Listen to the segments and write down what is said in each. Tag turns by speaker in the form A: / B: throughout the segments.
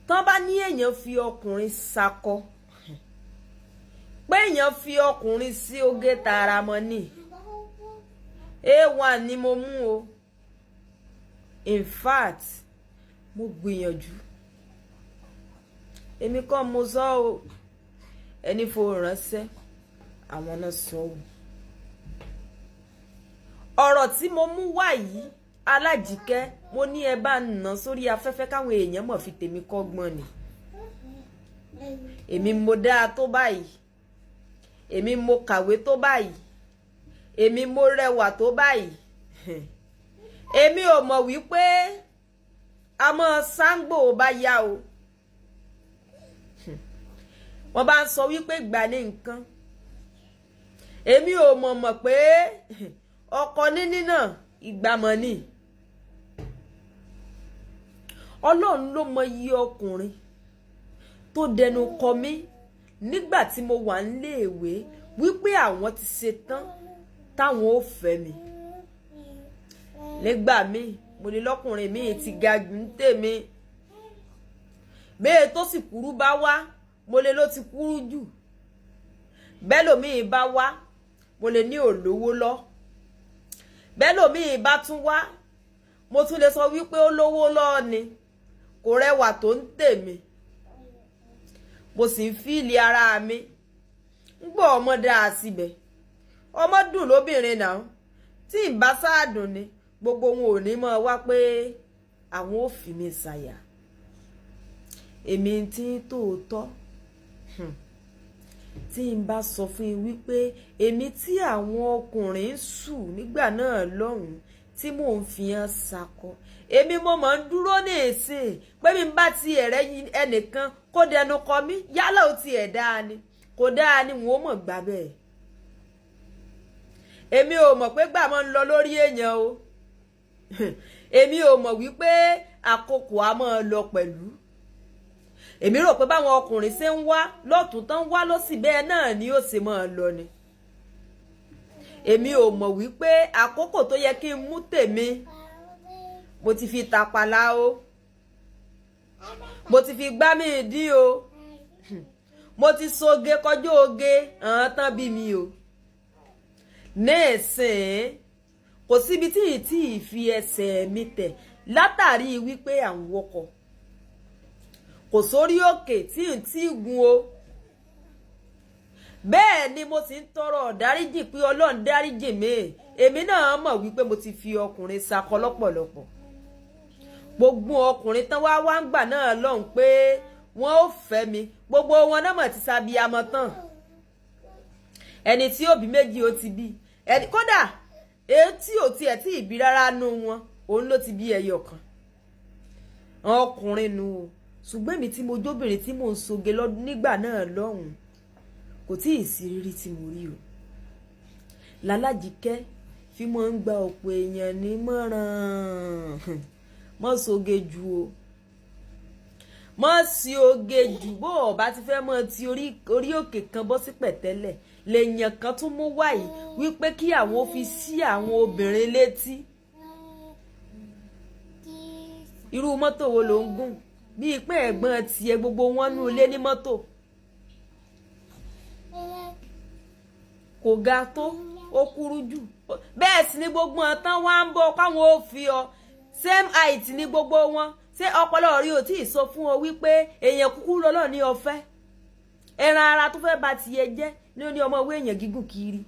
A: tán bá ní èèyàn fi ọkùnrin sakọ pé èèyàn fi ọkùnrin sí oge tààrà mọ́ ni A1 ni mo mú o. In fact mo gbìyànjú èmi kọ́ mo sọ o ẹni fo ránṣẹ́ àwọn náà sọ o. ọ̀rọ̀ tí mo mú wá yìí Alájíkẹ́ mo ní ẹ bá nà sórí afẹ́fẹ́ káwọn èèyàn mọ̀ fi tèmi kọ́gbọ́n ni. èmi mo dáa tó báyìí, èmi mo kàwé tó báyìí, èmi mo rẹwà tó báyìí. èmi ò mọ̀ wípé àmọ́ sáńgbò bá yá o. wọ́n bá ń sọ wípé gbà ní nǹkan. èmi ò mọ̀ pé ọkọ níní náà ìgbàmọ̀ ni. Ọlọ́run ló mọ iye ọkùnrin tó dẹnu kọ mí nígbà tí mo wà níléèwé wípé àwọn ti ṣe tán táwọn ò fẹ́ mi. nígbà míì mo ní lọ́kùnrin mi ti ga jù ń tèmi. bẹ́ẹ̀ tó sì kúrú bá wá mo lè ló ti kúrú jù. bẹ́ẹ̀ lòmíì bá wá mo lè ní olówó lọ. bẹ́ẹ̀ lòmíì bá tún wá mo tún lè sọ wípé ó lówó lọ́ọ́ ni kò rẹwà tó ń tèmi. mo sì ń fíìlì ara mi ń gbọ́ ọmọ dáa síbẹ̀. ọmọ dùn lóbìnrin náà tí ń bá sáàdùn ni gbogbo wọn ò ní mọ̀ wá pé àwọn ò fi mi ṣàyà. èmi tí ń tòótọ́ tí ń bá sọ fún yín wípé èmi tí àwọn ọkùnrin ń sùn nígbà náà lọ́hùn-ún tí mò ń fi hàn sakọ èmi mo máa ń dúró ní èsè pé mi bá ti ẹ̀rẹ́ ẹnìkan kó dẹnu kọ mí yálà ó ti ẹ̀ dáa ni kò dáa ni wọn ò mọ̀ gbà bẹ́ẹ̀. èmi ò mọ̀ pé gbà máa ń lọ lórí èèyàn o. èmi ò mọ̀ wípé àkókò á máa lọ pẹ̀lú. èmi rò pé báwọn ọkùnrin ṣe ń wá lọ́tún tán wá lọ́sì bẹ́ẹ̀ náà ni ó sì máa lọ ni. èmi ò mọ̀ wípé àkókò tó yẹ kí n mú tèmi mo ti fi tàpàlà o, mo ti fi gbá mi dín o, mo ti soge kọjú oge àwọn tán bí mi o. nísìn kò síbi tí ì fi ẹsẹ̀ mi tẹ̀ látàrí wípé à ń wọkọ̀. kò sórí òkè tí n tí gun o. bẹ́ẹ̀ ni mo sì ń tọrọ dáríjì pé Ọlọ́run dáríjì mi. èmi náà mọ̀ wípé mo ti fi ọkùnrin sakọ lọ́pọ̀lọpọ̀. gbogbo ọkùnrin tán wá ń gbà náà lọ́hùn pé wọ́n ò fẹ́ mi gbogbo wọn náà mọ̀ ti sábíamọ tán. ẹni tí òbí méjì ó ti bí ẹni kódà èyí tí ò tiẹ̀ tí ì bí rárá nú wọn òun ló ti bí ẹyọ kan. ọkùnrin nu o ṣùgbọ́n èmi tí mo jóbìnrin tí mò ń soge nígbà náà lọ́hùn kò tí ì sí rírí tí mo rí o. l'Alájíkẹ́ fi mọ́ ń gba ọ̀pọ̀ èèyàn nímọ̀ràn mọ́ soge jù o. mọ́ sí oge jù bó o bá ti fẹ́ mọ́ ti orí òkè kan bọ́ sí pẹ̀tẹ́lẹ̀ lèèyàn kan tún mú wáyé wípé kí àwọn fi sí àwọn obìnrin létí. irú mọ́tò wo ló ń gùn bí ìpín ẹ̀gbọ́n tiẹ̀ gbogbo wọn nú ilé ní mọ́tò. kò ga tó ó kúrú jù bẹ́ẹ̀ sì ni gbogbo wọn tán wá ń bọ̀ káwọn ò fi ọ same height ni gbogbo wọn. ṣé ọpọlọ rí o tí ì sọ fún ọ wípé èèyàn kúkúrú lọ́lọ́ ní ọ̀fẹ́ ẹran ara tó fẹ́ bá tiẹ̀ jẹ́ ní ó ní ọmọ owó èèyàn gígùn kiri.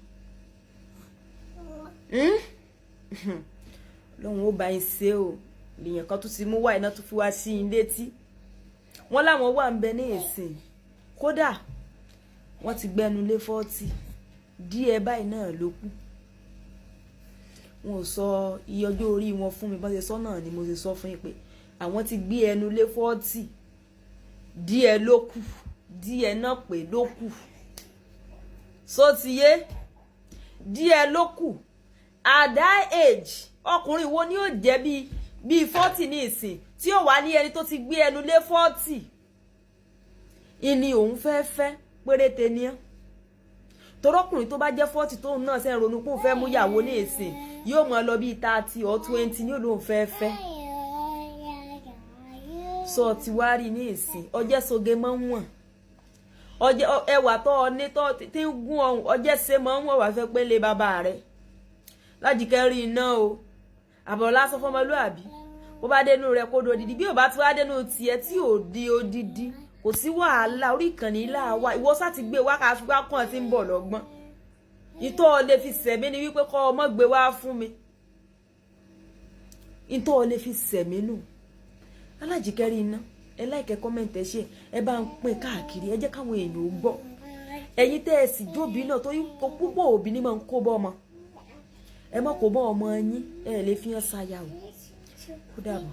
A: lọ́hùn ó bá yín ṣe o lèèyàn kan tún ti mú wá iná tó fi wá sí i létí. wọ́n láwọn wà ń bẹ ní ìsìn kódà wọ́n ti gbẹnu lé 40 díẹ̀ báyìí náà ló kù. wọn ò sọ iye ọjọ́ orí wọn fún mi bọ́n ṣe sọ náà ni mo ṣe sọ fún yín pé àwọn ti gbé ẹnu lé 40 díẹ̀ ló kù díẹ̀ náà pé ló kù. so ti yé díẹ̀ ló kù. at that age ọkùnrin wo ni ó jẹ́ bíi 40 ní ìsìn tí ó wà ní ẹni tó ti gbé ẹnu lé 40 ìní òun fẹ́ péréte ní ẹ́. torọ́kùnrin tó bá jẹ́ 40 tóun náà ṣe ń ronú pé òun fẹ́ mú ìyàwó ní ìsìn yóò mọ lọ bíi 30 or 20 ní òun fẹ́. sọ ti wá rí ní ìsìn ọjẹ́ soge mọ́ wọ̀n ọjẹ́ ẹwà tó ní tó tí ń gún ọ̀hún ọjẹ́ ṣe mọ́ wọ̀n wá fẹ́ pé lé bàbá rẹ̀ Lájíkẹ́ rí iná o àbọ̀ lásán fọmọlúàbí bó bá dénú rẹ̀ kó do odidi bí ò bá ti wá dénú tiẹ̀ tí ò di odidi kò sí wàhálà orí ìkànnì ilá wa ìwọ sá ti gbé wá ká fi wá kàn tí ń bọ̀ lọ́gbọ́n ìtọ́ lè fi sẹ̀mí ni wípé kọ́ ọmọ gbé wá fún mi ìtọ́ lè fi sẹ̀mí nù Alájíkẹ́ rí iná ẹ like comment ẹ share ẹ bá ń pín káàkiri ẹ jẹ́ káwọn èèyàn ó gbọ́ ẹ̀yin tẹ́ ẹ sì jóbi náà tó púpọ̀ òbí ni máa ń kó bọ́ ọmọ ẹ mọ̀ kó bọ́ ọmọ yín ẹ lè fi hàn ṣáyà o ó dàbọ̀.